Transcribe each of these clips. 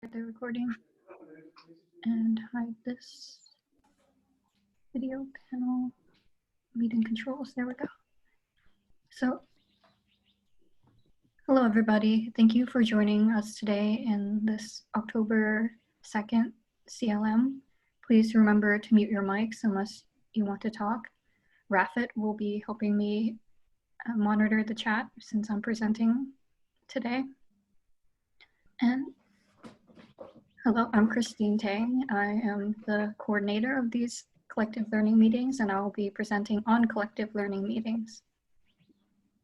Start the recording and hide this video panel, meeting controls. There we go. So, hello everybody. Thank you for joining us today in this October 2nd CLM. Please remember to mute your mics unless you want to talk. Rafit will be helping me monitor the chat since I'm presenting today. And hello, I'm Christine Tang. I am the coordinator of these collective learning meetings, and I will be presenting on collective learning meetings.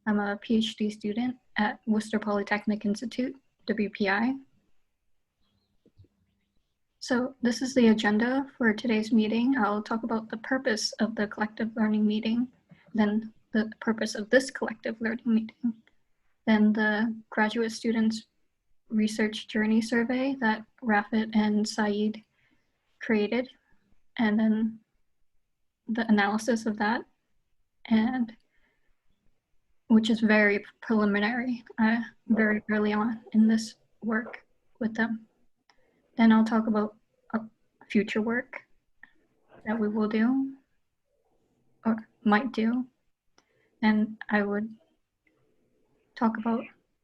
I'm a PhD student at Worcester Polytechnic Institute, WPI. So this is the agenda for today's meeting. I'll talk about the purpose of the collective learning meeting, then the purpose of this collective learning meeting, then the graduate students research journey survey that Rafit and Saeed created, and then the analysis of that, and which is very preliminary, very early on in this work with them. Then I'll talk about future work that we will do or might do. And I would talk about,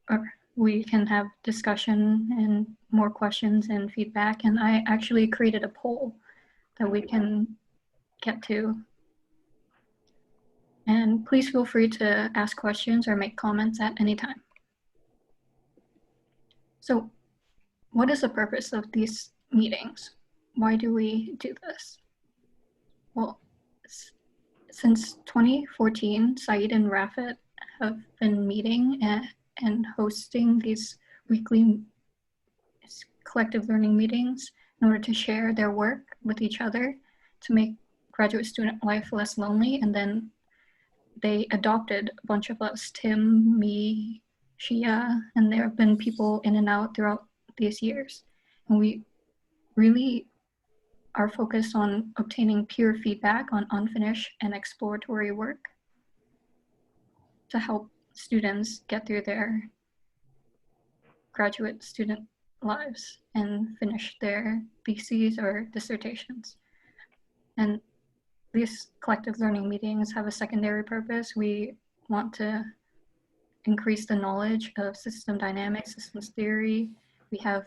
or we can have discussion and more questions and feedback. And I actually created a poll that we can get to. And please feel free to ask questions or make comments at any time. So what is the purpose of these meetings? Why do we do this? Well, since 2014, Saeed and Rafit have been meeting and hosting these weekly collective learning meetings in order to share their work with each other to make graduate student life less lonely. And then they adopted a bunch of us, Tim, me, Shia, and there have been people in and out throughout these years. And we really are focused on obtaining peer feedback on unfinished and exploratory work to help students get through their graduate student lives and finish their theses or dissertations. And these collective learning meetings have a secondary purpose. We want to increase the knowledge of system dynamics, systems theory. We have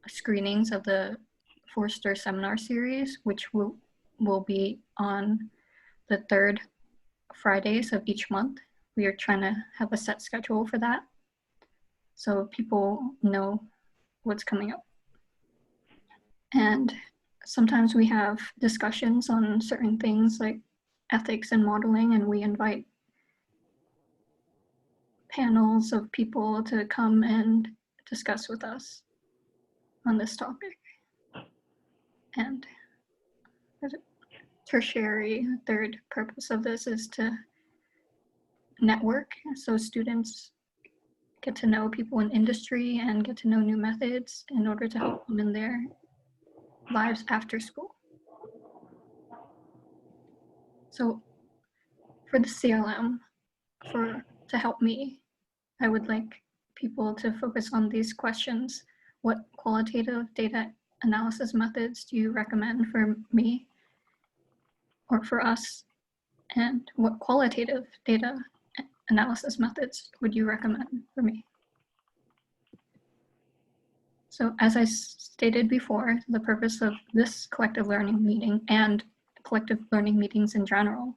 screenings of the Forster seminar series, which will be on the third Fridays of each month. We are trying to have a set schedule for that so people know what's coming up. And sometimes we have discussions on certain things like ethics and modeling, and we invite panels of people to come and discuss with us on this topic. And tertiary, third purpose of this is to network, so students get to know people in industry and get to know new methods in order to help them in their lives after school. So for the CLM, to help me, I would like people to focus on these questions. What qualitative data analysis methods do you recommend for me or for us? And what qualitative data analysis methods would you recommend for me? So as I stated before, the purpose of this collective learning meeting and collective learning meetings in general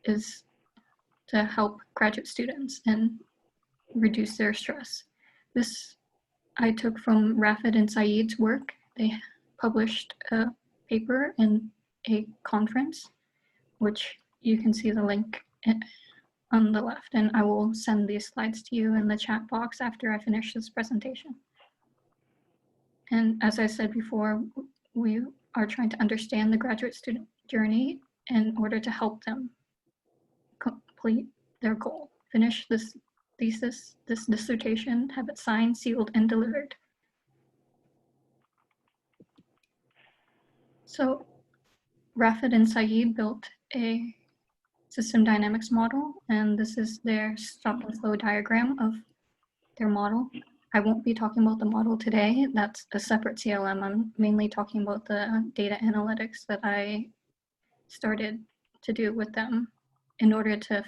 is to help graduate students and reduce their stress. This I took from Rafit and Saeed's work. They published a paper in a conference, which you can see the link on the left, and I will send these slides to you in the chat box after I finish this presentation. And as I said before, we are trying to understand the graduate student journey in order to help them complete their goal, finish this thesis, this dissertation, have it signed, sealed, and delivered. So Rafit and Saeed built a system dynamics model, and this is their stop and flow diagram of their model. I won't be talking about the model today. That's a separate CLM. I'm mainly talking about the data analytics that I started to do with them in order to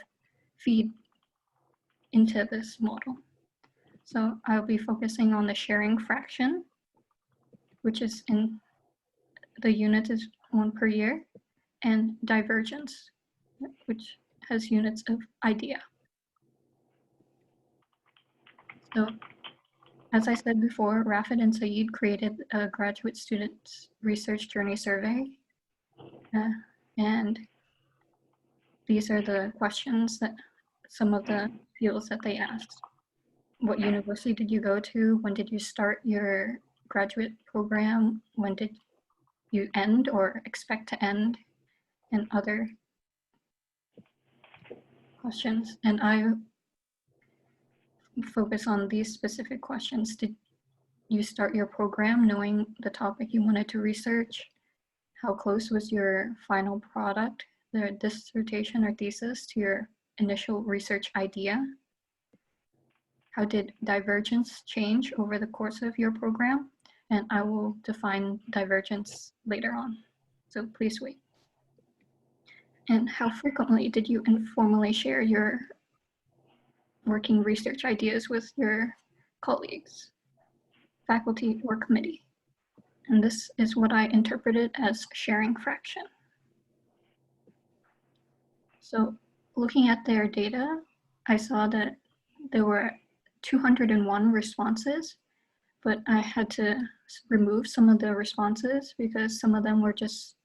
feed into this model. So I'll be focusing on the sharing fraction, which is in the unit is 1 per year, and divergence, which has units of idea. So as I said before, Rafid and Saeed created a graduate students research journey survey. And these are the questions that some of the fields that they asked. What university did you go to? When did you start your graduate program? When did you end or expect to end? And other questions. And I focus on these specific questions. Did you start your program knowing the topic you wanted to research? How close was your final product, the dissertation or thesis, to your initial research idea? How did divergence change over the course of your program? And I will define divergence later on, so please wait. And how frequently did you informally share your working research ideas with your colleagues, faculty, or committee? And this is what I interpreted as sharing fraction. So looking at their data, I saw that there were 201 responses, but I had to remove some of the responses because some of them were just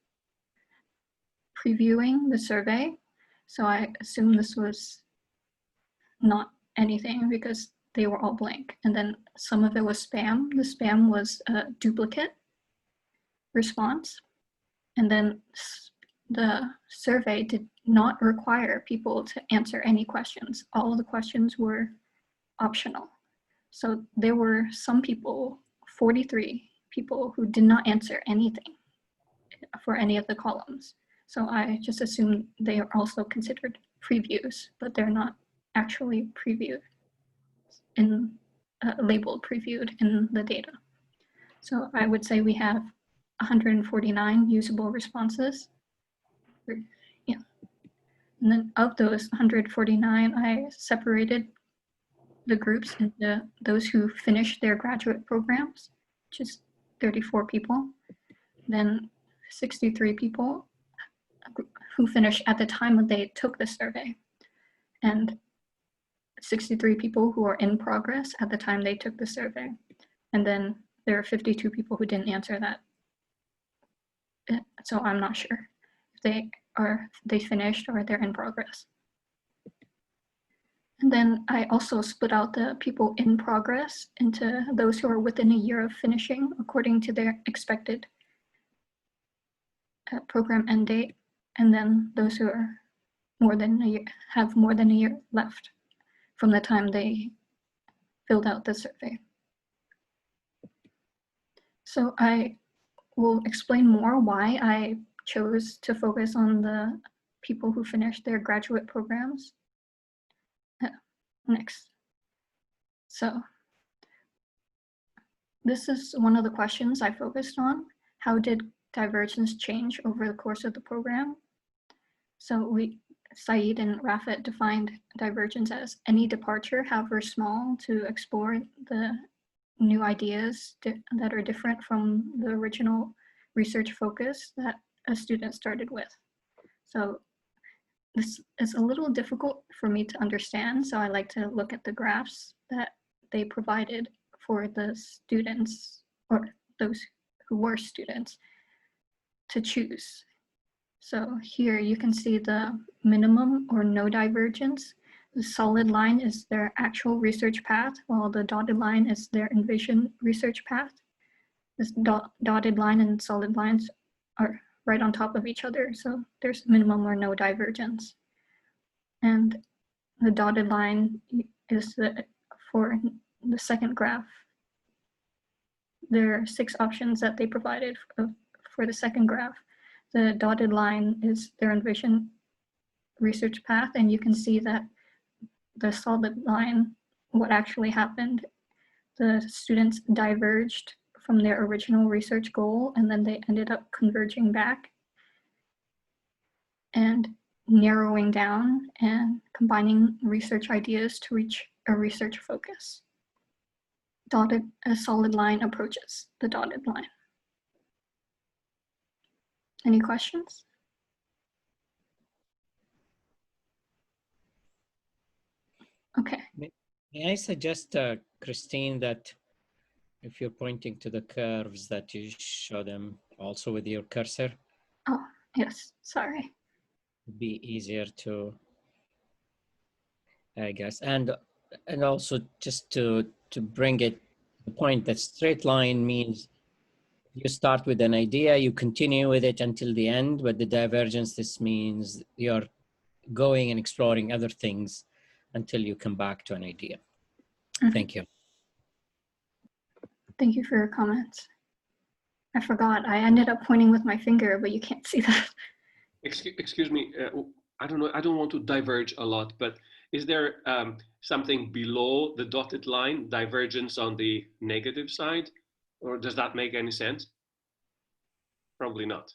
previewing the survey. So I assumed this was not anything because they were all blank. And then some of it was spam. The spam was a duplicate response. And then the survey did not require people to answer any questions. All of the questions were optional. So there were some people, 43 people, who did not answer anything for any of the columns. So I just assumed they are also considered previews, but they're not actually previewed in labeled previewed in the data. So I would say we have 149 usable responses. Yeah. And then of those 149, I separated the groups into those who finished their graduate programs, which is 34 people, then 63 people who finished at the time they took the survey, and 63 people who are in progress at the time they took the survey. And then there are 52 people who didn't answer that. So I'm not sure if they finished or they're in progress. And then I also split out the people in progress into those who are within a year of finishing according to their expected program end date, and then those who are more than a year, have more than a year left from the time they filled out the survey. So I will explain more why I chose to focus on the people who finished their graduate programs next. So this is one of the questions I focused on. How did divergence change over the course of the program? So Saeed and Rafat defined divergence as any departure, however small, to explore the new ideas that are different from the original research focus that a student started with. So this is a little difficult for me to understand, so I like to look at the graphs that they provided for the students, or those who were students, to choose. So here you can see the minimum or no divergence. The solid line is their actual research path, while the dotted line is their envisioned research path. This dotted line and solid lines are right on top of each other, so there's minimum or no divergence. And the dotted line is for the second graph. There are 6 options that they provided for the second graph. The dotted line is their envisioned research path, and you can see that the solid line, what actually happened, the students diverged from their original research goal, and then they ended up converging back and narrowing down and combining research ideas to reach a research focus. A solid line approaches the dotted line. Any questions? Okay. May I suggest, Christine, that if you're pointing to the curves, that you show them also with your cursor? Oh, yes, sorry. It'd be easier to, I guess, and also just to bring it to the point that straight line means you start with an idea, you continue with it until the end, but the divergence, this means you're going and exploring other things until you come back to an idea. Thank you. Thank you for your comments. I forgot, I ended up pointing with my finger, but you can't see that. Excuse me, I don't know, I don't want to diverge a lot, but is there something below the dotted line, divergence on the negative side? Or does that make any sense? Probably not.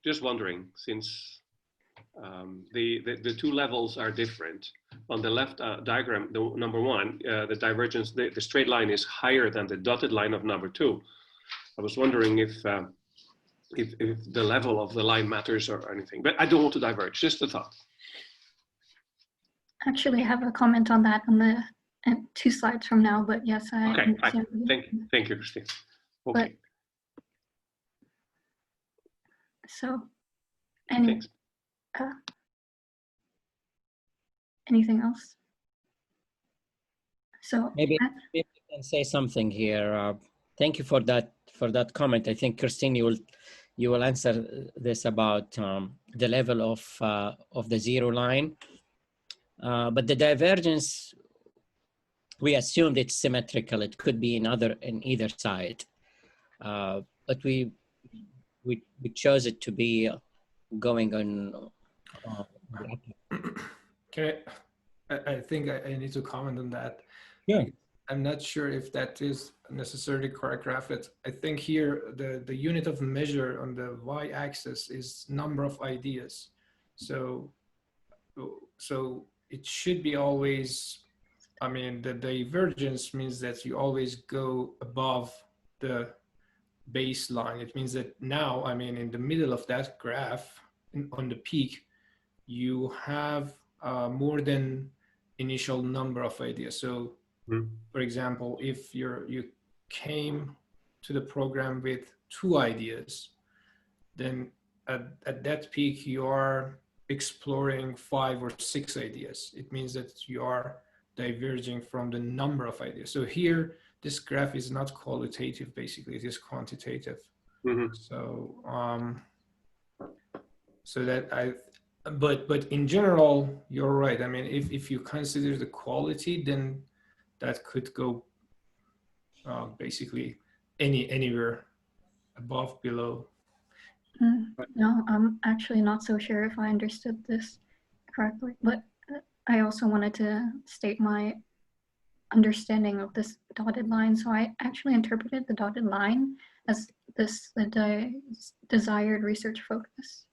Just wondering, since the two levels are different. On the left diagram, the number one, the divergence, the straight line is higher than the dotted line of number two. I was wondering if the level of the line matters or anything, but I don't want to diverge, just a thought. Actually, I have a comment on that on the 2 slides from now, but yes, I Okay, understand. thank you, Christine. Okay. So, Thanks. anything else? So maybe I can say something here. Thank you for that comment. I think, Christine, you will answer this about the level of the zero line. But the divergence, we assumed it's symmetrical. It could be in either side, but we chose it to be going on. Okay, I think I need to comment on that. Yeah. I'm not sure if that is necessarily correct, Rafet. I think here the unit of measure on the y-axis is number of ideas. So it should be always, I mean, the divergence means that you always go above the baseline. It means that now, I mean, in the middle of that graph, on the peak, you have more than initial number of ideas. So for example, if you came to the program with 2 ideas, then at that peak, you are exploring 5 or 6 ideas. It means that you are diverging from the number of ideas. So here, this graph is not qualitative, basically, it is quantitative. So, but in general, you're right. I mean, if you consider the quality, then that could go basically anywhere above, below. No, I'm actually not so sure if I understood this correctly, but I also wanted to state my understanding of this dotted line. So I actually interpreted the dotted line as the desired research focus.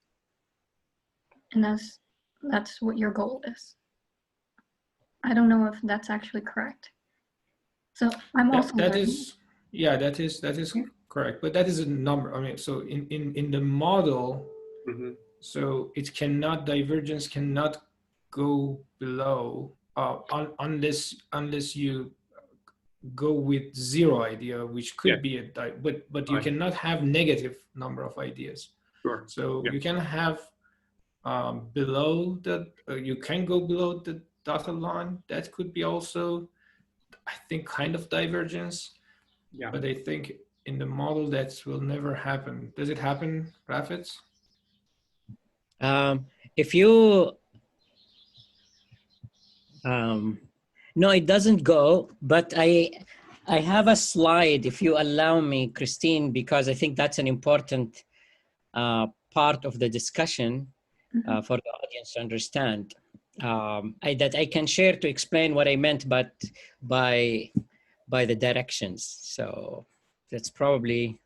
And that's what your goal is. I don't know if that's actually correct. So I'm also that is correct, but that is a number. I mean, so in the model, so it cannot, divergence cannot go below unless you go with 0 idea, which could be but you cannot have negative number of ideas. Sure. So you can have below the you can go below the dotted line. That could be also, I think, kind of divergence. Yeah. But I think in the model that will never happen. Does it happen, Rafet? If you no, it doesn't go, but I have a slide, if you allow me, Christine, because I think that's an important part of the discussion for the audience to understand, that I can share to explain what I meant, but by by the directions. So that's probably,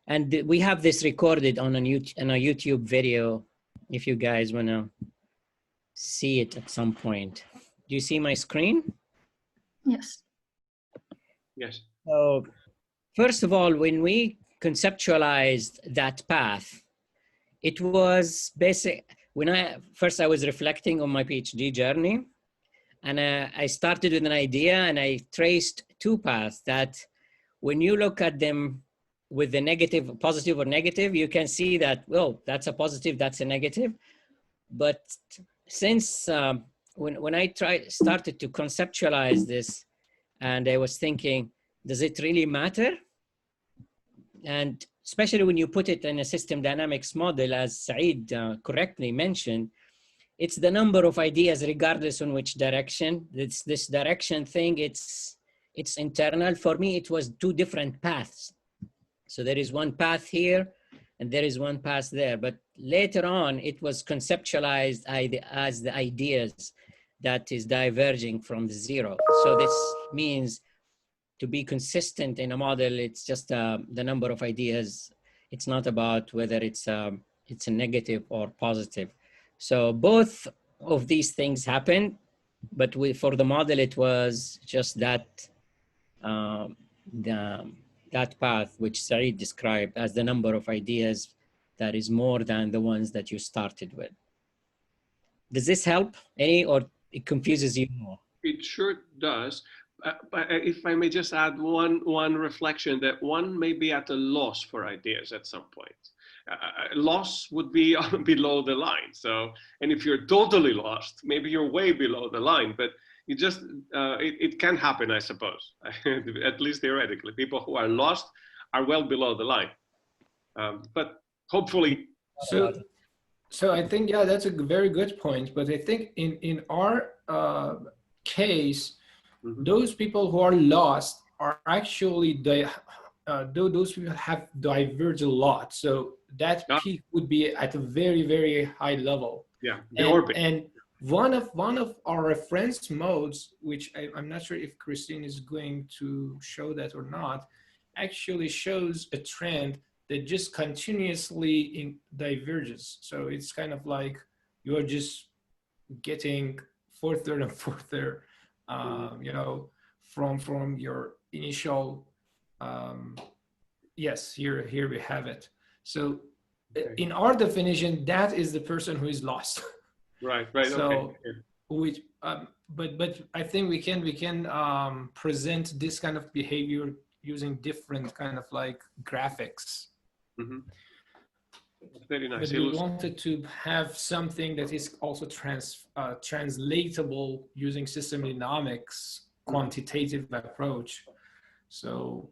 and we have this recorded on a YouTube video if you guys want to see it at some point. Do you see my screen? Yes. Yes. So first of all, when we conceptualized that path, it was basic. When I was reflecting on my PhD journey, and I started with an idea and I traced two paths that when you look at them with the negative, positive or negative, you can see that, well, that's a positive, that's a negative. But since when I started to conceptualize this, and I was thinking, does it really matter? And especially when you put it in a system dynamics model, as Saeed correctly mentioned, it's the number of ideas regardless on which direction. It's this direction thing, it's internal. For me, it was two different paths. So there is one path here and there is one path there. But later on, it was conceptualized as the ideas that is diverging from the zero. So this means to be consistent in a model, it's just the number of ideas. It's not about whether it's a negative or positive. So both of these things happen, but for the model, it was just that that path which Saeed described as the number of ideas that is more than the ones that you started with. Does this help any, or it confuses you more? It sure does. But if I may just add one reflection, that one may be at a loss for ideas at some point. Loss would be below the line. So, and if you're totally lost, maybe you're way below the line. But you just it can happen, I suppose. At least theoretically, people who are lost are well below the line. But hopefully, So I think, yeah, that's a very good point. But I think in our case, those people who are lost are actually those people have diverged a lot. So that peak would be at a very, very high level. Yeah, the orbit. And one of our reference modes, which I'm not sure if Christine is going to show that or not, actually shows a trend that just continuously diverges. So it's kind of like you're just getting further and further, you know, from your initial, yes, here we have it. So in our definition, that is the person who is lost. Right. So, okay. which, but I think we can present this kind of behavior using different kind of like graphics. Mm-hmm. Very nice. But we wanted to have something that is also translatable using system dynamics, quantitative approach. So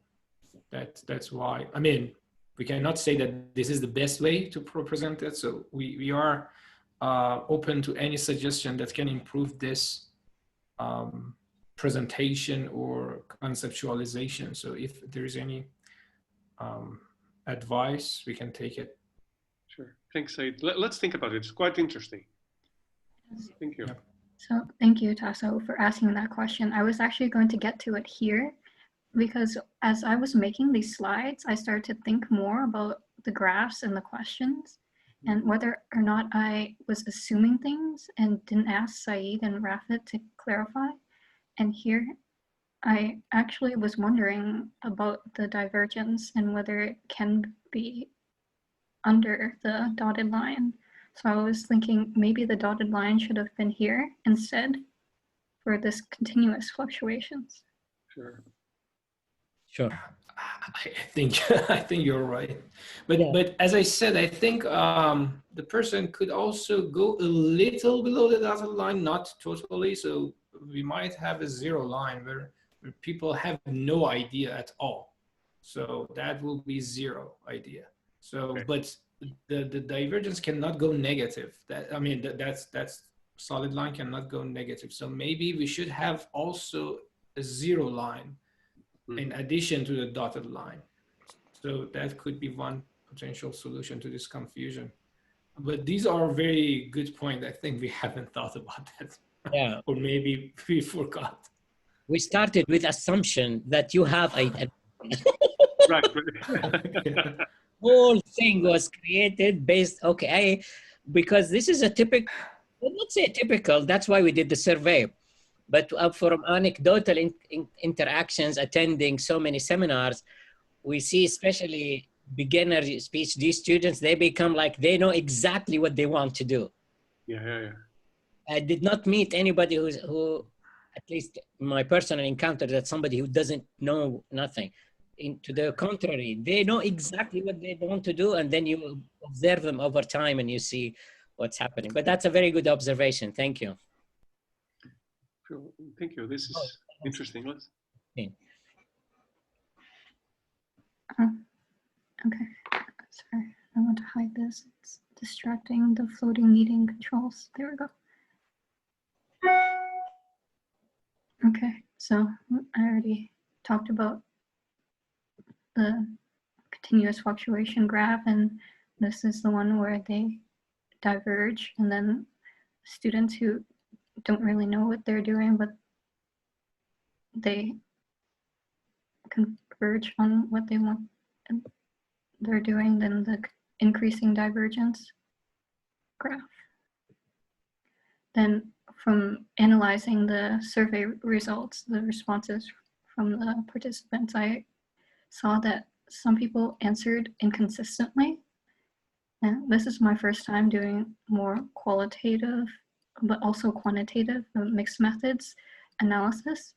that's why, I mean, we cannot say that this is the best way to present it. So we are open to any suggestion that can improve this presentation or conceptualization. So if there is any advice, we can take it. Sure. Thanks, Said. Let's think about it. It's quite interesting. Thank you. Yeah. So thank you, Tasso, for asking that question. I was actually going to get to it here because as I was making these slides, I started to think more about the graphs and the questions and whether or not I was assuming things and didn't ask Saeed and Rafit to clarify. And here, I actually was wondering about the divergence and whether it can be under the dotted line. So I was thinking maybe the dotted line should have been here instead for this continuous fluctuations. Sure. I think you're right. But as I said, I think the person could also go a little below the dotted line, not totally. So we might have a zero line where people have no idea at all. So that will be zero idea. So, but the divergence cannot go negative. That, I mean, that's solid line cannot go negative. So maybe we should have also a zero line in addition to the dotted line. So that could be one potential solution to this confusion. But these are very good points. I think we haven't thought about that. Yeah. Or maybe we forgot. we started with assumption that you have a Right. whole thing was created based, okay, because this is a typical, let's say typical, that's why we did the survey. But from anecdotal interactions, attending so many seminars, we see especially beginner PhD students, they become like, they know exactly what they want to do. Yeah. I did not meet anybody who, at least my personal encounter, that somebody who doesn't know nothing. To the contrary, they know exactly what they want to do, and then you observe them over time and you see what's happening. But that's a very good observation. Thank you. Thank you. This is interesting. Let's... Okay, sorry, I want to hide this. It's distracting the floating meeting controls. There we go. Okay, so I already talked about the continuous fluctuation graph, and this is the one where they diverge, and then students who don't really know what they're doing, but they converge on what they want and they're doing, then the increasing divergence graph. Then from analyzing the survey results, the responses from the participants, I saw that some people answered inconsistently. And this is my first time doing more qualitative, but also quantitative mixed methods analysis.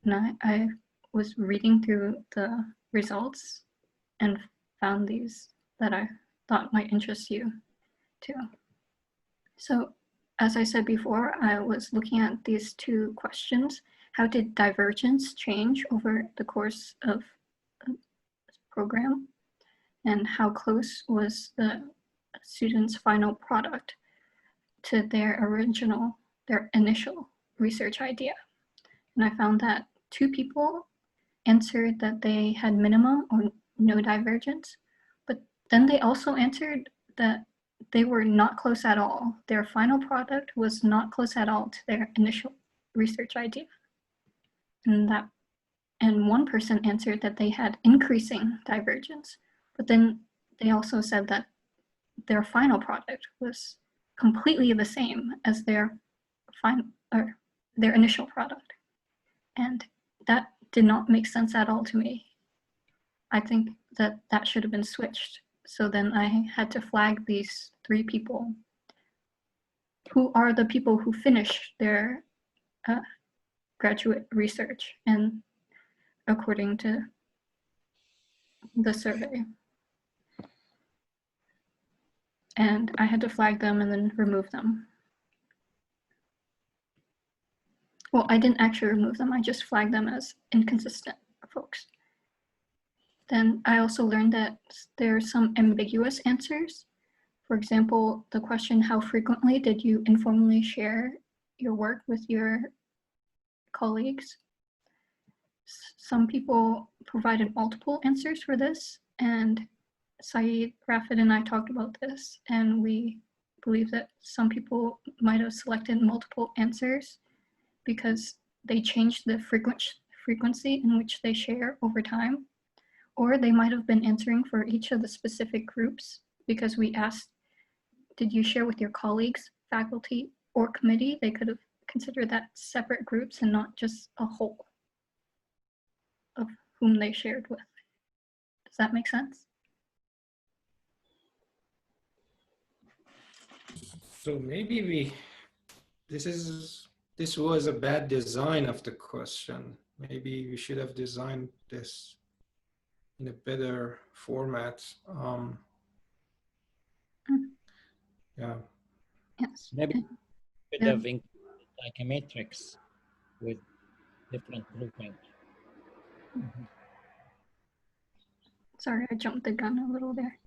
And I was reading through the results and found these that I thought might interest you too. So as I said before, I was looking at these two questions. How did divergence change over the course of the program? And how close was the student's final product to their initial research idea? And I found that 2 people answered that they had minimum or no divergence, but then they also answered that they were not close at all. Their final product was not close at all to their initial research idea. And one person answered that they had increasing divergence, but then they also said that their final product was completely the same as their initial product. And that did not make sense at all to me. I think that that should have been switched. So then I had to flag these 3 people who are the people who finish their graduate research and according to the survey. And I had to flag them and then remove them. Well, I didn't actually remove them. I just flagged them as inconsistent folks. Then I also learned that there are some ambiguous answers. For example, the question, how frequently did you informally share your work with your colleagues? Some people provided multiple answers for this, and Saeed, Rafid, and I talked about this, and we believe that some people might have selected multiple answers because they changed the frequency in which they share over time, or they might have been answering for each of the specific groups because we asked, did you share with your colleagues, faculty, or committee? They could have considered that separate groups and not just a whole of whom they shared with. Does that make sense? So maybe this was a bad design of the question. Maybe we should have designed this in a better format. Yeah. Yes. Maybe could have included like a matrix with different grouping. Sorry, I jumped the gun a little there.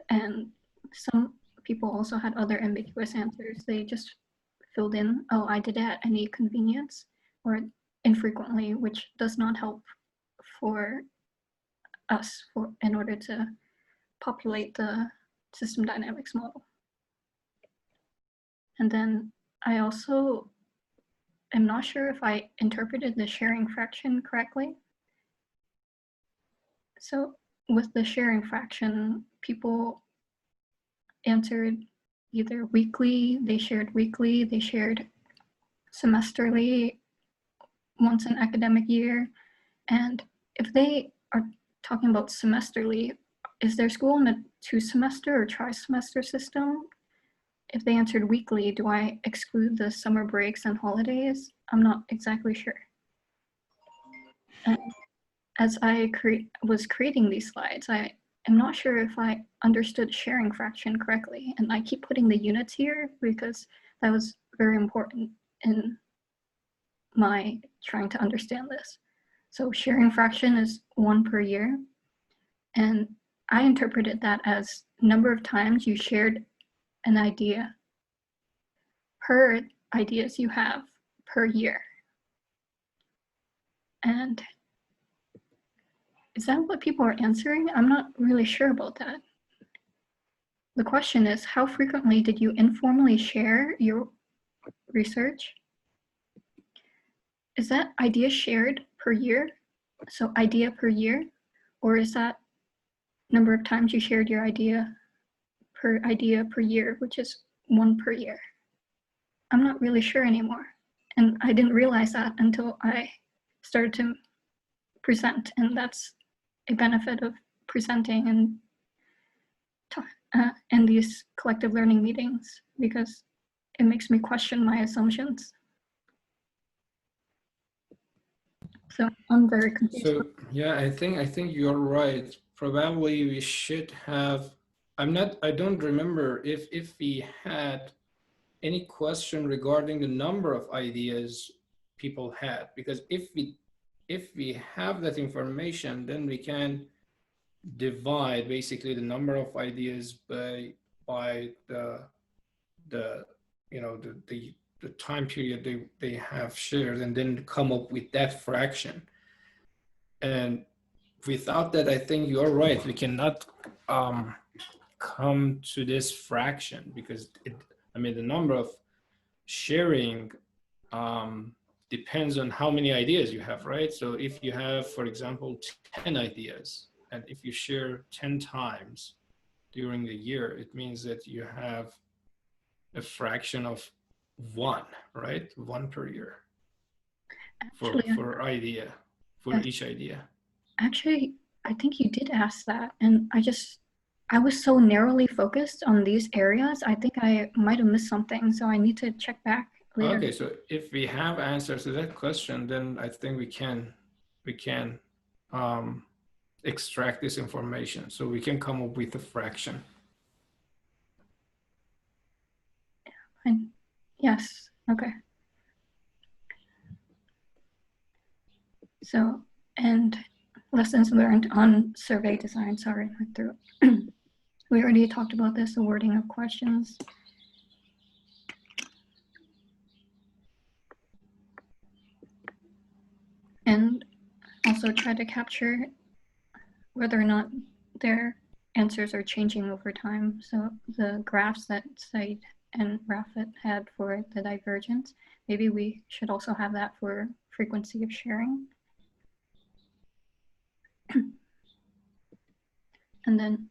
And some people also had other ambiguous answers. They just filled in, oh, I did it at any convenience or infrequently, which does not help for us in order to populate the system dynamics model. And then I also am not sure if I interpreted the sharing fraction correctly. So with the sharing fraction, people answered either weekly, they shared semesterly, once an academic year. And if they are talking about semesterly, is their school in a 2-semester or tri-semester system? If they answered weekly, do I exclude the summer breaks and holidays? I'm not exactly sure. And as I was creating these slides, I am not sure if I understood sharing fraction correctly. And I keep putting the units here because that was very important in my trying to understand this. So sharing fraction is 1 per year. And I interpreted that as number of times you shared an idea per ideas you have per year. And is that what people are answering? I'm not really sure about that. The question is, how frequently did you informally share your research? Is that idea shared per year? So idea per year? Or is that number of times you shared your idea per year, which is 1 per year? I'm not really sure anymore. And I didn't realize that until I started to present, and that's a benefit of presenting and these collective learning meetings, because it makes me question my assumptions. So I'm very confused. So yeah, I think you're right. Probably we should have, I don't remember if we had any question regarding the number of ideas people had, because if we have that information, then we can divide basically the number of ideas by the you know the time period they have shared, and then come up with that fraction. And without that, I think you're right, we cannot come to this fraction, because the number of sharing depends on how many ideas you have, right? So if you have, for example, 10 ideas, and if you share 10 times during the year, it means that you have a fraction of 1, right? 1 per year for idea, for each idea. Actually, I think you did ask that, and I was so narrowly focused on these areas. I think I might have missed something, so I need to check back later. Okay, so if we have answers to that question, then I think we can extract this information, so we can come up with a fraction. Fine. Yes, okay. So, and lessons learned on survey design, sorry, I went through it. We already talked about this, the wording of questions. And also try to capture whether or not their answers are changing over time. So the graphs that Said and Rafat had for the divergence, maybe we should also have that for frequency of sharing. And then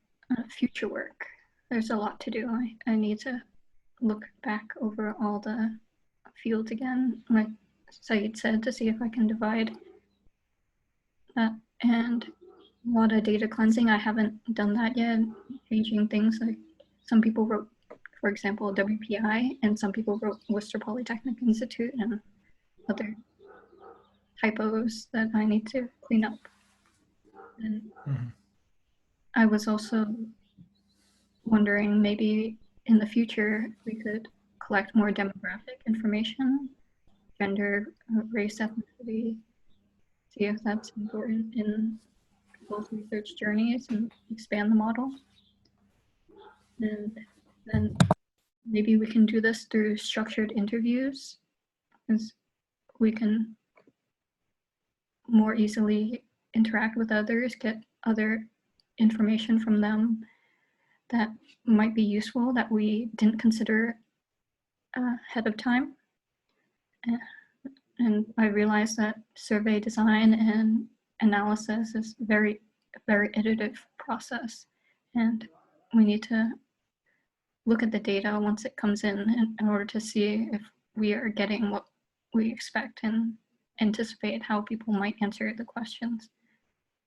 future work. There's a lot to do. I need to look back over all the fields again, like Said said, to see if I can divide that. And a lot of data cleansing. I haven't done that yet. Changing things, like some people wrote, for example, WPI, and some people wrote Worcester Polytechnic Institute, and other typos that I need to clean up. And I was also wondering, maybe in the future we could collect more demographic information, gender, race, ethnicity, see if that's important in people's research journeys and expand the model. And then maybe we can do this through structured interviews, because we can more easily interact with others, get other information from them that might be useful that we didn't consider ahead of time. And I realized that survey design and analysis is very iterative process. And we need to look at the data once it comes in order to see if we are getting what we expect and anticipate how people might answer the questions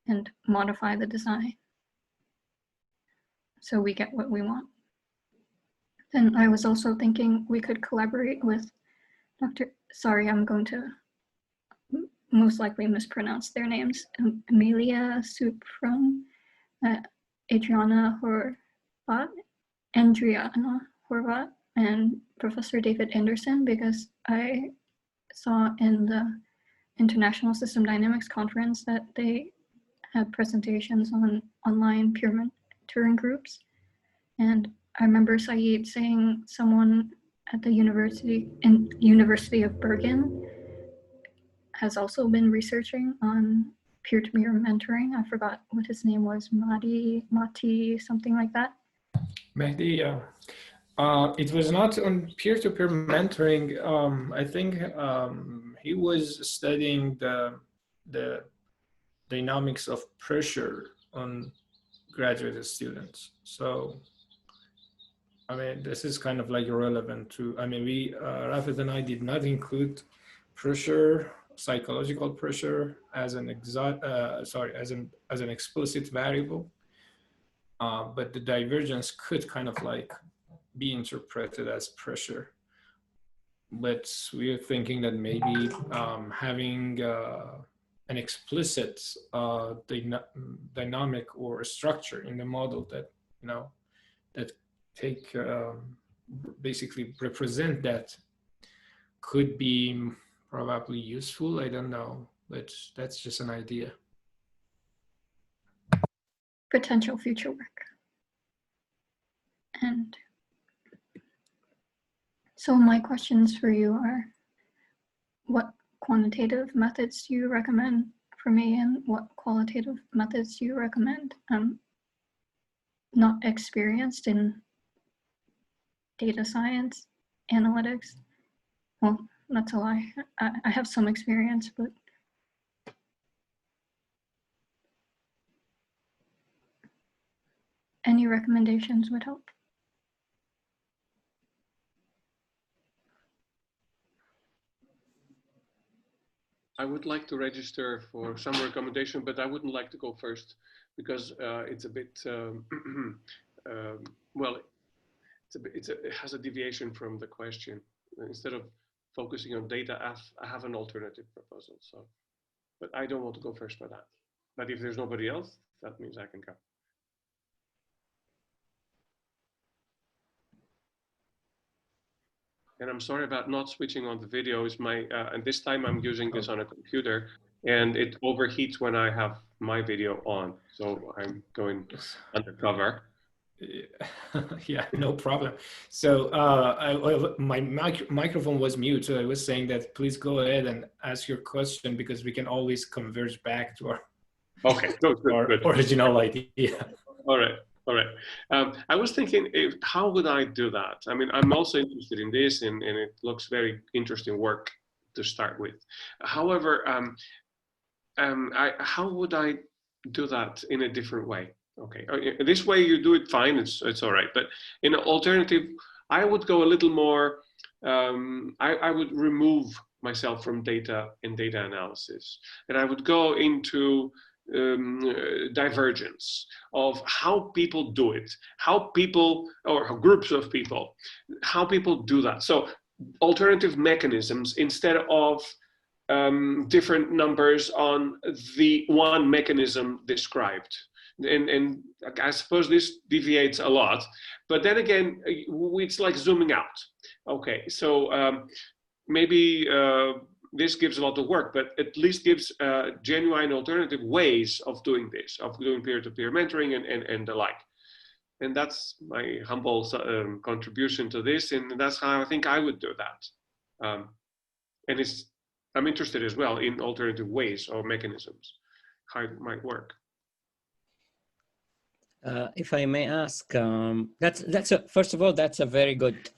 and modify the design so we get what we want. Then I was also thinking we could collaborate with sorry, I'm going to most likely mispronounce their names, Amelia Supron, Adriana Horvat, Andriana Horvat, and Professor David Anderson, because I saw in the International System Dynamics Conference that they had presentations on online peer mentoring groups. And I remember Saeed saying someone at the University of Bergen has also been researching on peer-to-peer mentoring. I forgot what his name was, Mati, something like that. Mehdi, yeah. It was not on peer-to-peer mentoring. I think he was studying the dynamics of pressure on graduate students. So, I mean, this is kind of like irrelevant to, I mean, Rafid and I did not include pressure, psychological pressure as an explicit variable. But the divergence could kind of like be interpreted as pressure. But we're thinking that maybe having an explicit dynamic or structure in the model that, you know, that take basically represent that could be probably useful. I don't know, but that's just an idea. Potential future work. And so my questions for you are, what quantitative methods do you recommend for me, and what qualitative methods do you recommend? I'm not experienced in data science, analytics. Well, that's a lie. I have some experience, but any recommendations would help. I would like to register for some recommendation, but I wouldn't like to go first because it's a bit, well, it has a deviation from the question. Instead of focusing on data, I have an alternative proposal. So, but I don't want to go first for that. But if there's nobody else, that means I can go. And I'm sorry about not switching on the video. It's my, and this time I'm using this on a computer and it overheats when I have my video on. So I'm going undercover. Yeah, no problem. So my microphone was mute. So I was saying that please go ahead and ask your question because we can always converge back to our, good. Original idea. All right. All right. I was thinking, how would I do that? I mean, I'm also interested in this, and it looks very interesting work to start with. However, how would I do that in a different way? Okay, this way you do it fine. It's all right. But in an alternative, I would go a little more. I would remove myself from data and data analysis, and I would go into divergence of how people do it, how people or groups of people, how people do that. So alternative mechanisms instead of different numbers on the one mechanism described. And I suppose this deviates a lot, but then again, it's like zooming out. Okay, so maybe this gives a lot of work, but at least gives genuine alternative ways of doing this, of doing peer-to-peer mentoring and the like. And that's my humble contribution to this, and that's how I think I would do that. And I'm interested as well in alternative ways or mechanisms, how it might work. If I may ask, first of all, that's a very good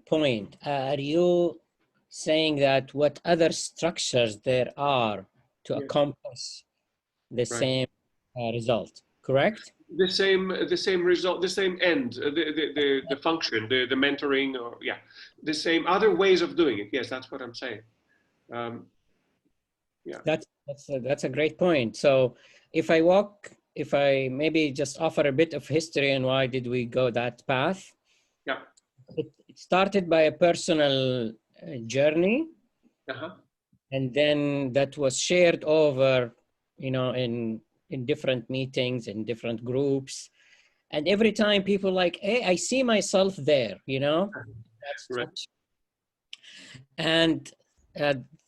point. Are you saying that what other structures there are to Yeah. accomplish the Right. same result, correct? The same result, the same end, the function, the mentoring, or yeah, the same other ways of doing it. Yes, that's what I'm saying. Yeah. That's a great point. So if I maybe just offer a bit of history and why did we go that path? Yeah. It started by a personal journey, and then that was shared over, in different meetings, in different groups, and every time people like, hey, I see myself there, that's Right. and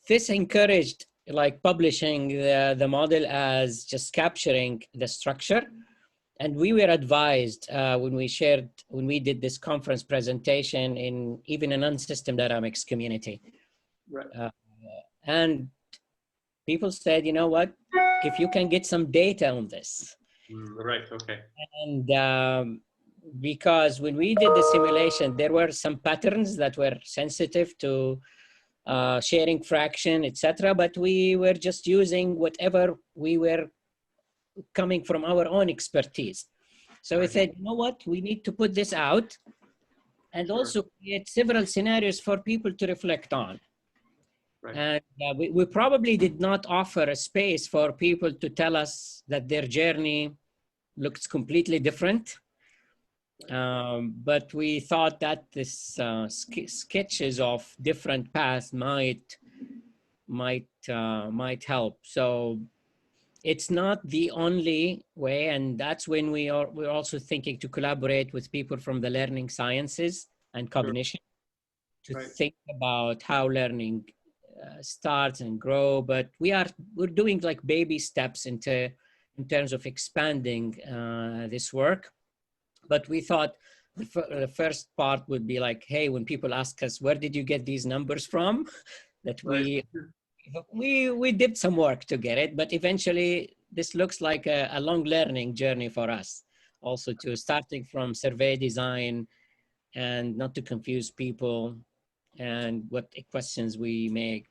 this encouraged like publishing the model as just capturing the structure. And we were advised when we did this conference presentation in even a non-system dynamics community. Right. And people said, you know what, if you can get some data on this. Right, okay. And because when we did the simulation, there were some patterns that were sensitive to sharing fraction, etc. But we were just using whatever we were coming from our own expertise. So we said, you know what, we need to put this out and also create several scenarios for people to reflect on. Right. And we probably did not offer a space for people to tell us that their journey looks completely different. But we thought that this sketches of different paths might help. So it's not the only way, and that's when we're also thinking to collaborate with people from the learning sciences and cognition to think about how learning starts and grow. But we're doing like baby steps in terms of expanding this work. But we thought the first part would be like, hey, when people ask us, where did you get these numbers from? That we did some work to get it, but eventually this looks like a long learning journey for us. Also to starting from survey design and not to confuse people and what questions we make.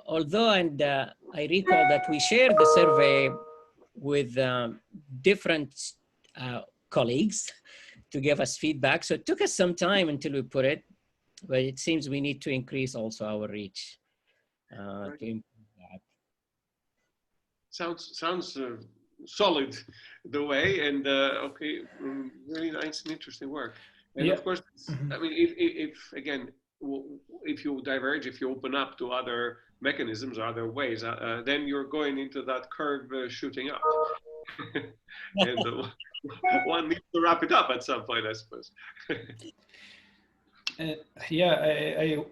Although, and I recall that we shared the survey with different colleagues to give us feedback. So it took us some time until we put it, but it seems we need to increase also our reach to improve that. Sounds solid the way, and okay, really nice and interesting work. And of course, I mean, if again, if you diverge, if you open up to other mechanisms, other ways, then you're going into that curve shooting up. And one needs to wrap it up at some point, I suppose. Yeah,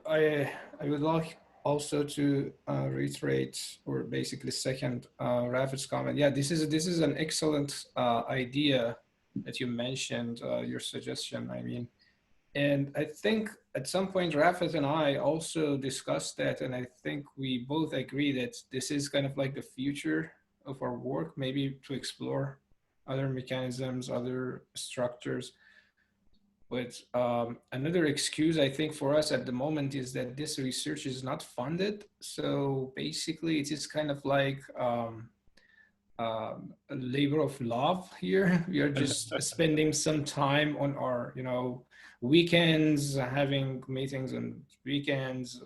I would like also to reiterate or basically second Rafit's comment. Yeah, this is an excellent idea that you mentioned, your suggestion, I mean. And I think at some point, Rafit and I also discussed that, and I think we both agree that this is kind of like the future of our work, maybe to explore other mechanisms, other structures. But another excuse, I think, for us at the moment is that this research is not funded. So basically, it is kind of like a labor of love here. We are just spending some time on our, weekends, having meetings on weekends,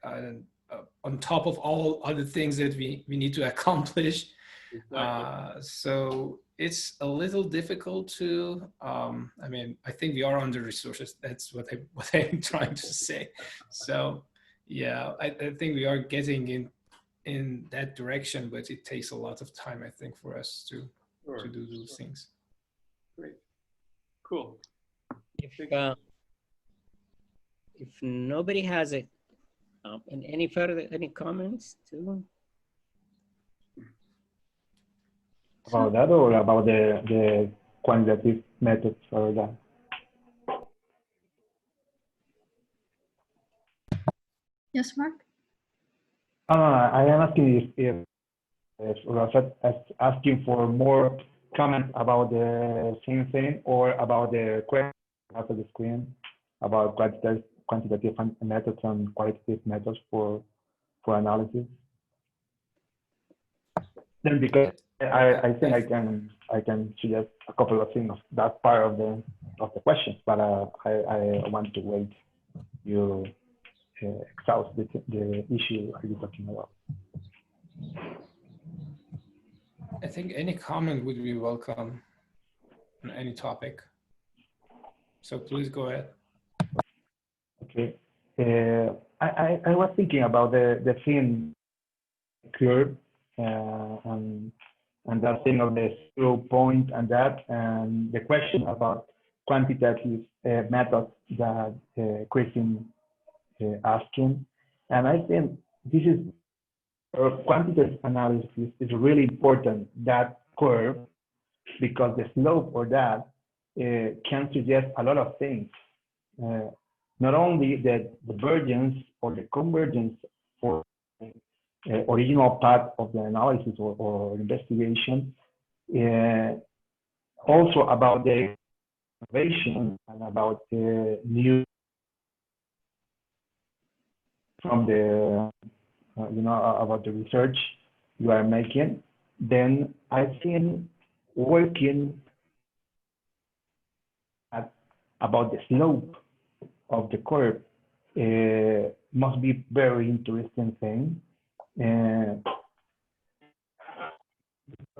on top of all other things that we need to accomplish. Exactly. So it's a little difficult to, I mean, I think we are under resources. That's what I'm trying to say. So yeah, I think we are getting in that direction, but it takes a lot of time, I think, for us to do those things. Great. Cool. If nobody has it, any comments too? About that, or about the quantitative methods for that? Yes, Mark? I am asking if Rafat is asking for more comments about the same thing or about the question after the screen about quantitative methods and qualitative methods for analysis? Then, because I think I can suggest a couple of things. That's part of the questions, but I want to wait you exhaust the issue you're talking about. I think any comment would be welcome on any topic. So please go ahead. Okay. I was thinking about the thin curve and that thing of the 0 point and that, and the question about quantitative methods that Christine asking. And I think this is quantitative analysis is really important, that curve, because the slope for that can suggest a lot of things. Not only the divergence or the convergence for original path of the analysis or investigation, also about the innovation and about the new from the about the research you are making. Then I think working about the slope of the curve must be very interesting thing.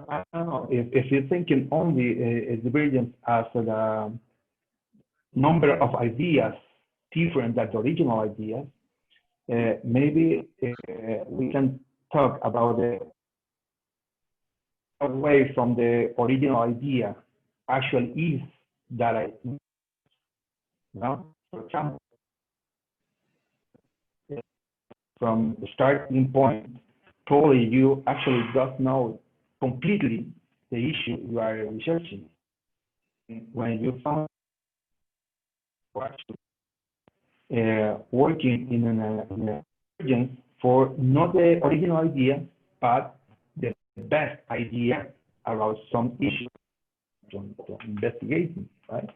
I don't know if you're thinking only a divergence as a number of ideas different than the original ideas, maybe we can talk about the away from the original idea actually is that I, for example, from the starting point, probably you actually don't know completely the issue you are researching. When you found working in an divergence for not the original idea, but the best idea about some issue to investigating, right?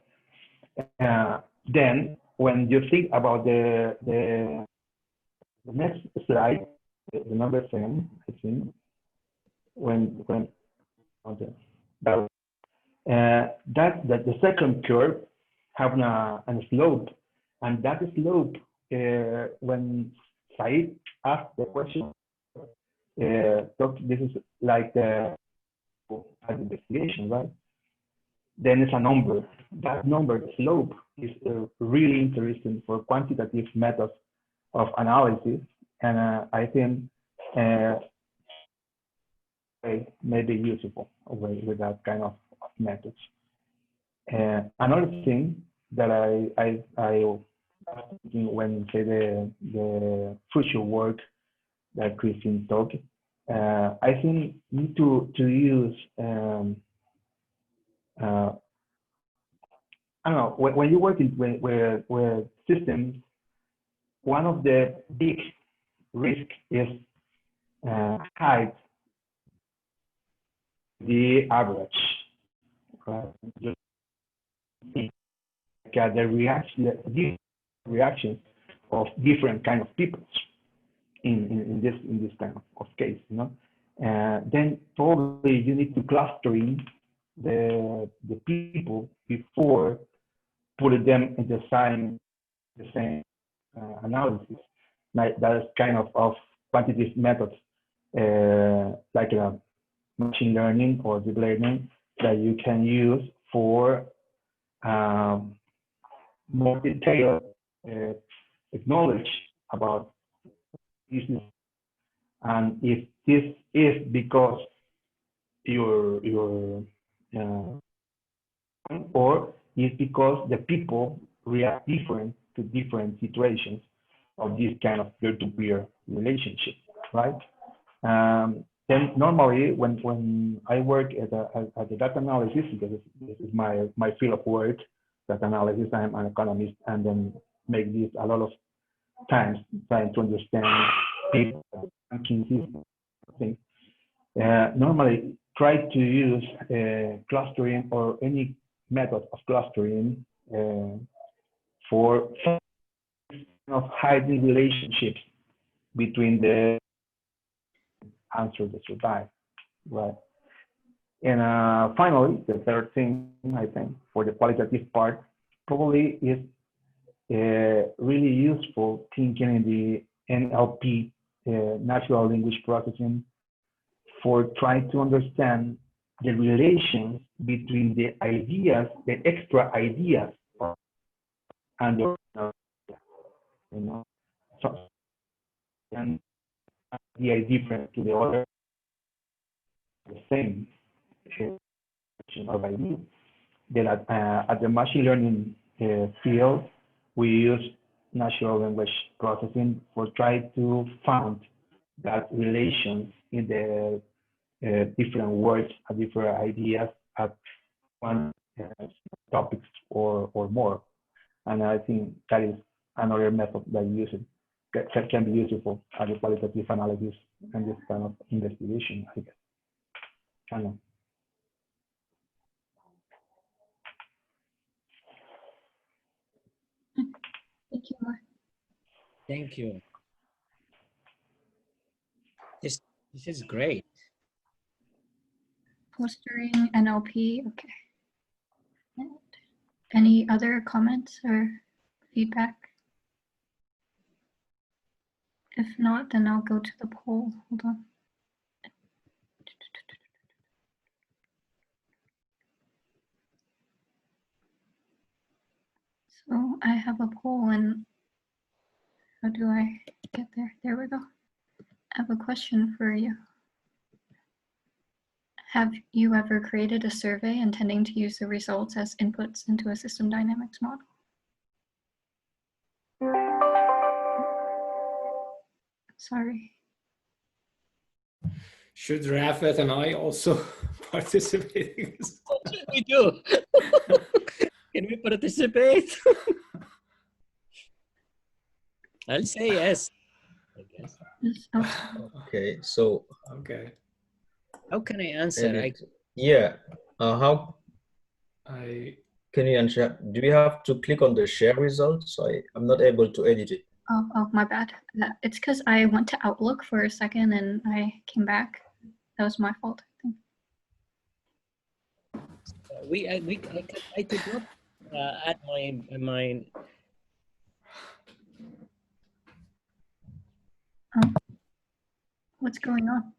Then when you think about the next slide, the number 7, I think, when okay, that the second curve have a slope, and that slope when Said asked the question, this is like the investigation, right? Then it's a number. That number, the slope, is really interesting for quantitative methods of analysis, and I think may be useful with that kind of methods. Another thing that I was thinking when say the future work that Christine talked, I think need to use I don't know, when you work with systems, one of the big risks is hide the average, right? Just the reactions of different kind of people in this kind of case, then probably you need to clustering the people before putting them in the same analysis. Like that is kind of quantitative methods like machine learning or deep learning that you can use for more detailed knowledge about business. And if this is because your or is because the people react different to different situations of this kind of peer-to-peer relationship, right? Then normally when I work at the data analysis, because this is my field of work, data analysis, I'm an economist, and then make this a lot of times trying to understand people, banking system, normally try to use clustering or any method of clustering for of hiding relationships between the answers that survive, right? And finally, the third thing I think for the qualitative part probably is really useful thinking in the NLP, natural language processing, for trying to understand the relations between the ideas, the extra ideas, and the, you know, so, and the idea different to the other, the same of ideas. Then at the machine learning field, we use natural language processing for trying to find that relations in the different words, different ideas at one topics or more. And I think that is another method that use it that can be useful as a qualitative analysis and this kind of investigation, I guess. I don't know. Thank you, Mark. Thank you. This is great. Clustering NLP. Okay. And any other comments or feedback? If not, then I'll go to the poll. Hold on. So I have a poll, and how do I get there? There we go. I have a question for you. Have you ever created a survey intending to use the results as inputs into a system dynamics model? Sorry. Should Rafet and I also participate in this? What should we do? Can we participate? I'll say yes, I guess. Yes, okay. Okay, so Okay. How can I answer? yeah, how I can you answer? Do we have to click on the share results? I'm not able to edit it. Oh, my bad. It's because I went to Outlook for a second and I came back. That was my fault, I think. I could not add my What's going on?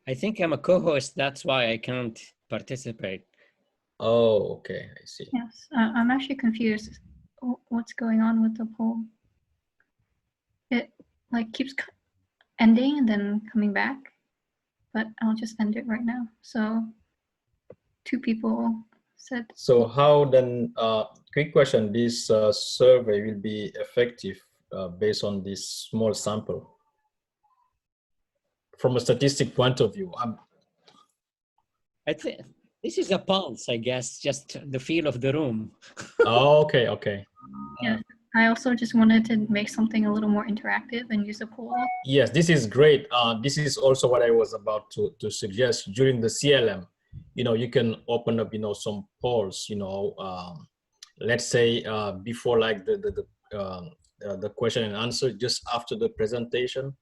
I think I'm a co-host. That's why I can't participate. Oh, okay, I see. Yes, I'm actually confused. What's going on with the poll? It like keeps ending and then coming back, but I'll just end it right now. So 2 people said. So how then, quick question, this survey will be effective based on this small sample? From a statistic point of view, I think this is a pulse, I guess, just the feel of the room. oh, okay. Yeah, I also just wanted to make something a little more interactive and use a poll. Yes, this is great. This is also what I was about to suggest during the CLM. You can open up, some polls, let's say before like the question and answer, just after the presentation,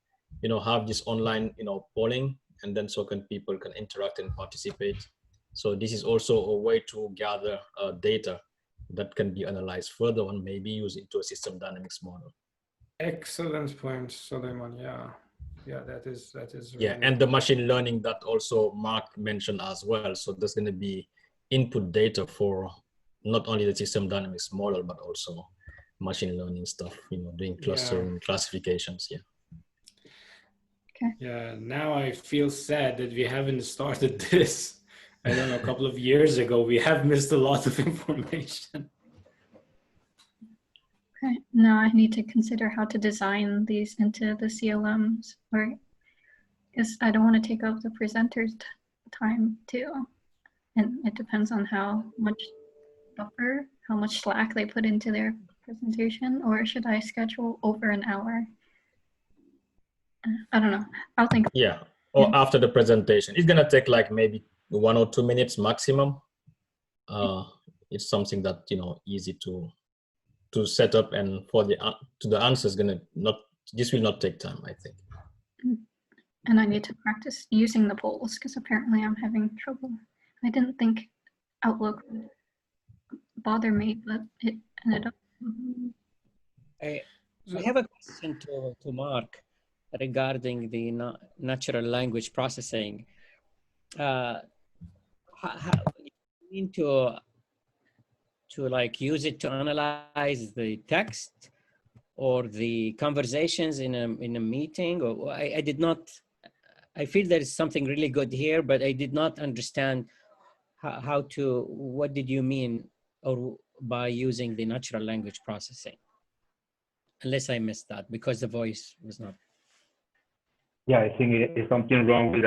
have this online, polling, and then so people can interact and participate. So this is also a way to gather data that can be analyzed further and maybe use into a system dynamics model. excellent point, Suleiman. Yeah, that is Yeah, really and the machine learning that also Mark mentioned as well. So there's going to be input data for not only the system dynamics model, but also machine learning stuff, doing clustering, classifications. Yeah. Okay. Yeah, now I feel sad that we haven't started this. I don't know, a couple of years ago. We have missed a lot of information. Okay, now I need to consider how to design these into the CLMs, or because I don't want to take up the presenter's time too. And it depends on how much buffer, how much slack they put into their presentation, or should I schedule over an hour? I don't know. I'll think. Yeah, or after the presentation. It's going to take like maybe 1 or 2 minutes maximum. It's something that, easy to to set up, and for the answer is gonna not, this will not take time, I think. And I need to practice using the polls because apparently I'm having trouble. I didn't think Outlook would bother me, but it ended up. I have a question to Mark regarding the natural language processing. How you mean to like use it to analyze the text or the conversations in a meeting? Or I did not. I feel there is something really good here, but I did not understand how to. What did you mean, or by using the natural language processing? Unless I missed that because the voice was not. Yeah, I think it's something wrong with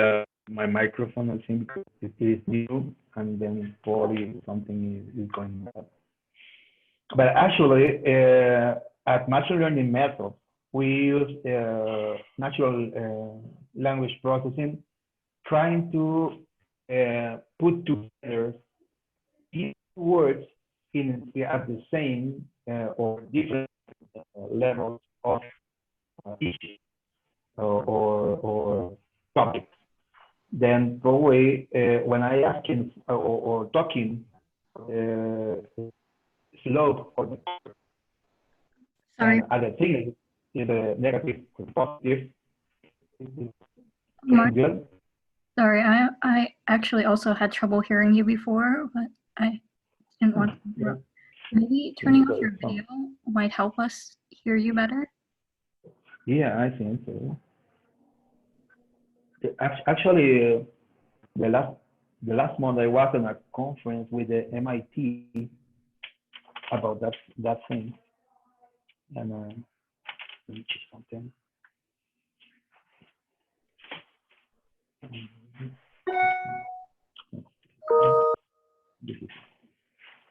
my microphone. I think because it is new, and then probably something is going bad. But actually, at machine learning method, we use natural language processing, trying to put together words at the same or different levels of issues or topics. Then probably when I asking or talking slow or Sorry, and other things is a negative or positive. Mark. Good. Sorry, I actually also had trouble hearing you before, but I didn't want to interrupt. Maybe turning off your video might help us hear you better. Yeah, I think so. Actually, the last month I was on a conference with the MIT about that thing, and let me check something.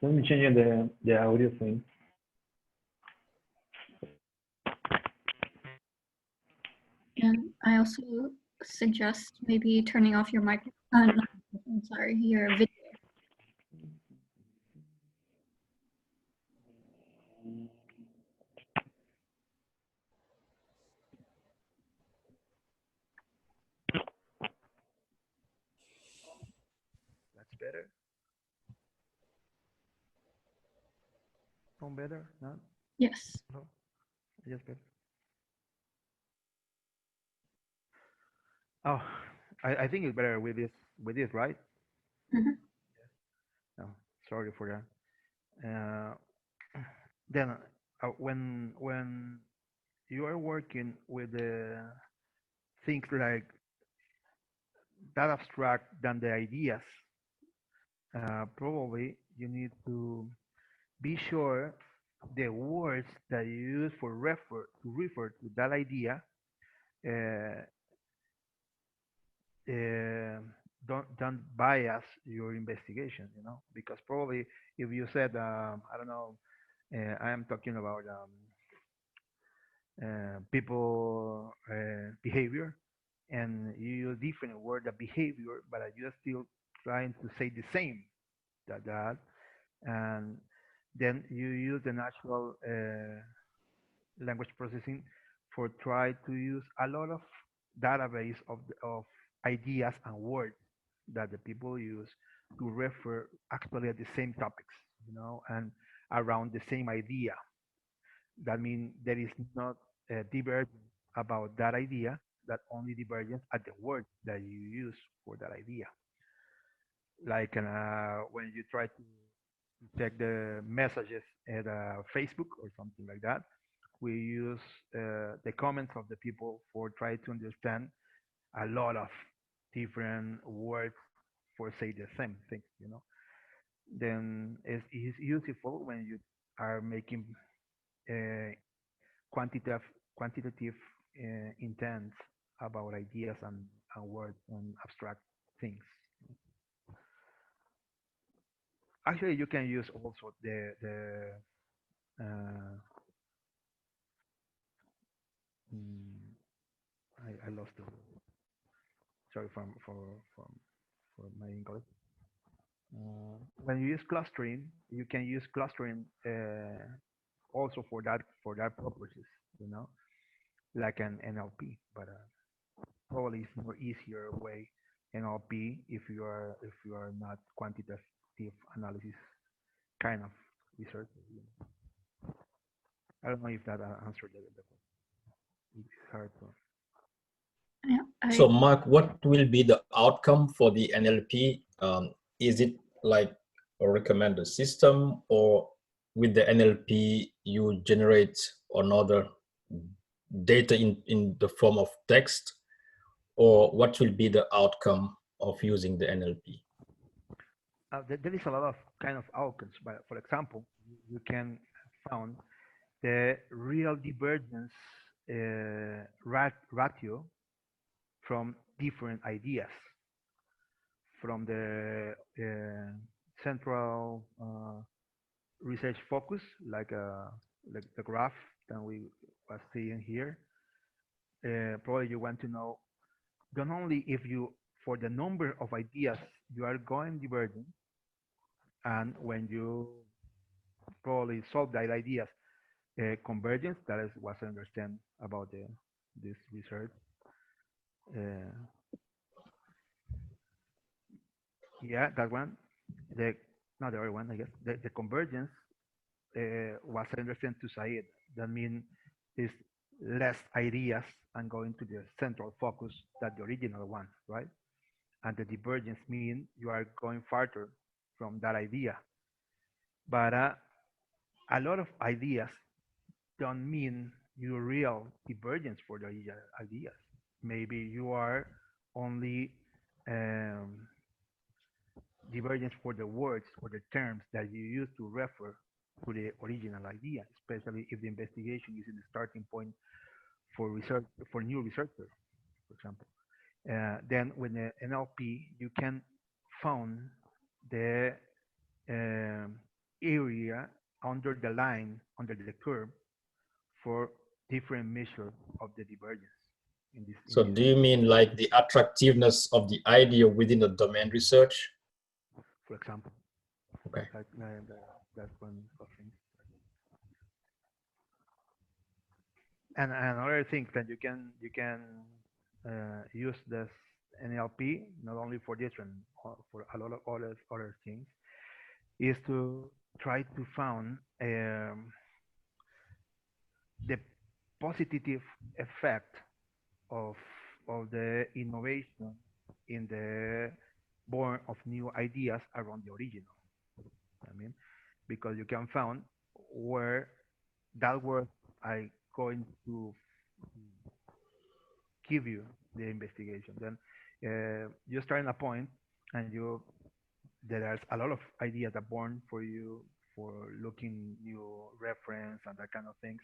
Let me change the audio thing. And I also suggest maybe turning off your microphone. I'm sorry, your video. That's better. Sound better? No? Yes. No? Just better. Oh, I think it's better with this, right? Mhm. No, sorry for that. Uh, then when you are working with things like that abstract than the ideas, probably you need to be sure the words that you use for refer to that idea uh, uh, don't bias your investigation, because probably if you said I don't know, I am talking about people behavior, and you use different word of behavior, but you're still trying to say the same that and then you use the natural language processing for try to use a lot of database of ideas and words that the people use to refer actually at the same topics, and around the same idea. That means there is not a divergence about that idea, that only divergence at the word that you use for that idea. Like when you try to check the messages at Facebook or something like that, we use the comments of the people for try to understand a lot of different words for say the same thing. Then it's useful when you are making uh, quantitative quantitative intents about ideas and words and abstract things. Actually, you can use also the uh, mm, I lost the sorry for my English. When you use clustering, you can use clustering also for that purposes, you know, like an NLP. But probably it's more easier way NLP if you are not quantitative analysis kind of research. You know. I don't know if that answered the question. It's hard to. Yeah, So Mark, what will be the outcome for the NLP? Is it like a recommended system, or with the NLP you generate another data in the form of text, or what will be the outcome of using the NLP? There is a lot of kind of outcomes, but for example, you can found the real divergence ratio from different ideas from the central research focus, like the graph that we are seeing here. Probably you want to know not only if you for the number of ideas you are going divergent, and when you probably solve that ideas convergence. That is what I understand about this research. Uh, yeah, that one. The not the other one, I guess. The convergence was I understand to say it. That means is less ideas and going to the central focus than the original one, right? And the divergence mean you are going farther from that idea. But a lot of ideas don't mean your real divergence for the ideas. Maybe you are only um, divergence for the words or the terms that you use to refer to the original idea, especially if the investigation is in the starting point for research for new researchers, for example. Then with the NLP, you can found the um, area under the line, under the curve, for different measures of the divergence in this. So do you mean like the attractiveness of the idea within the domain research? For example. Okay. That's one of things. And another thing that you can use this NLP not only for this one, for a lot of other things, is to try to find the positive effect of the innovation in the born of new ideas around the original. I mean, because you can find where that word I going to give you the investigation. Then you start in a point, and there's a lot of ideas that born for you for looking new reference and that kind of things,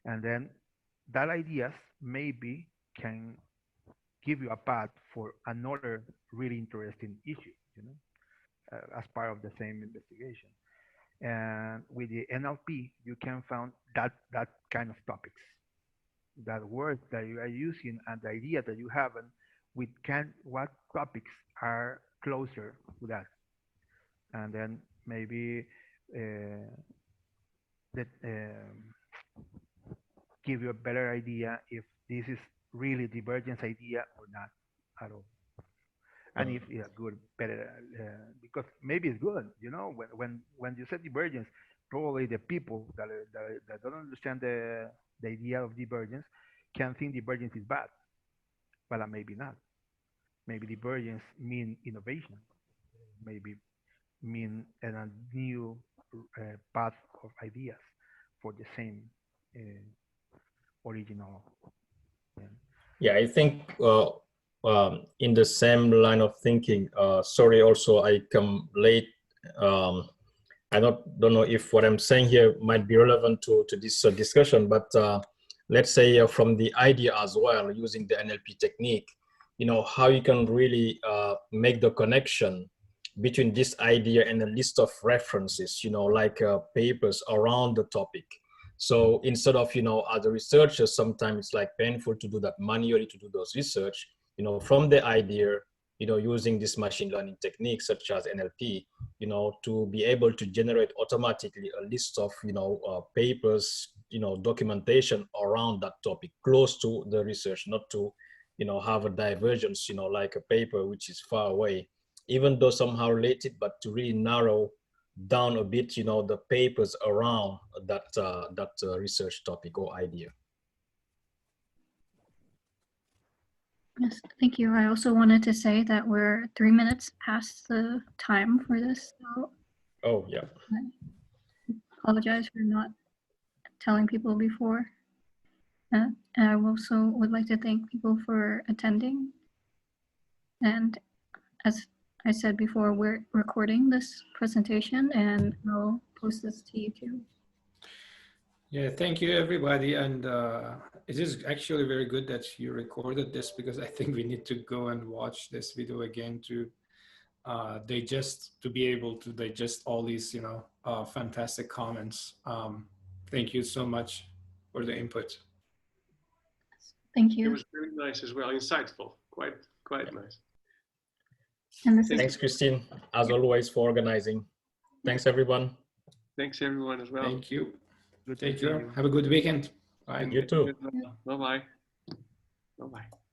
and then that ideas maybe can give you a path for another really interesting issue, as part of the same investigation. And with the NLP, you can find that kind of topics, that words that you are using and the idea that you have, and with what topics are closer to that, and then maybe that give you a better idea if this is really divergence idea or not at all. And if yeah, good, better, because maybe it's good. When you say divergence, probably the people that don't understand the idea of divergence can think divergence is bad, but maybe not. Maybe divergence mean innovation. Maybe mean a new path of ideas for the same original. Yeah, I think in the same line of thinking, sorry, also I come late. I don't know if what I'm saying here might be relevant to this discussion, but let's say from the idea as well, using the NLP technique, how you can really make the connection between this idea and a list of references, like papers around the topic. So instead of, as a researcher, sometimes it's like painful to do that manually, to do those research, from the idea, you know, using this machine learning techniques such as NLP, you know, to be able to generate automatically a list of, you know, papers, you know, documentation around that topic, close to the research, not to, you know, have a divergence, you know, like a paper which is far away, even though somehow related, but to really narrow down a bit, you know, the papers around that research topic or idea. Yes, thank you. I also wanted to say that we're 3 minutes past the time for this, so Oh, yeah. I apologize for not telling people before. And I also would like to thank people for attending. And as I said before, we're recording this presentation and I'll post this to YouTube. Yeah, thank you, everybody. And it is actually very good that you recorded this, because I think we need to go and watch this video again to be able to digest all these, you know, fantastic comments. Thank you so much for the input. Thank It you. was very nice as well, insightful, quite nice. And this Thanks, Christine, as always, for organizing. Thanks, everyone. Thanks everyone as well. Thank you. Good Take to see care. you. Have a good weekend. Bye. And You too. bye-bye. Bye-bye.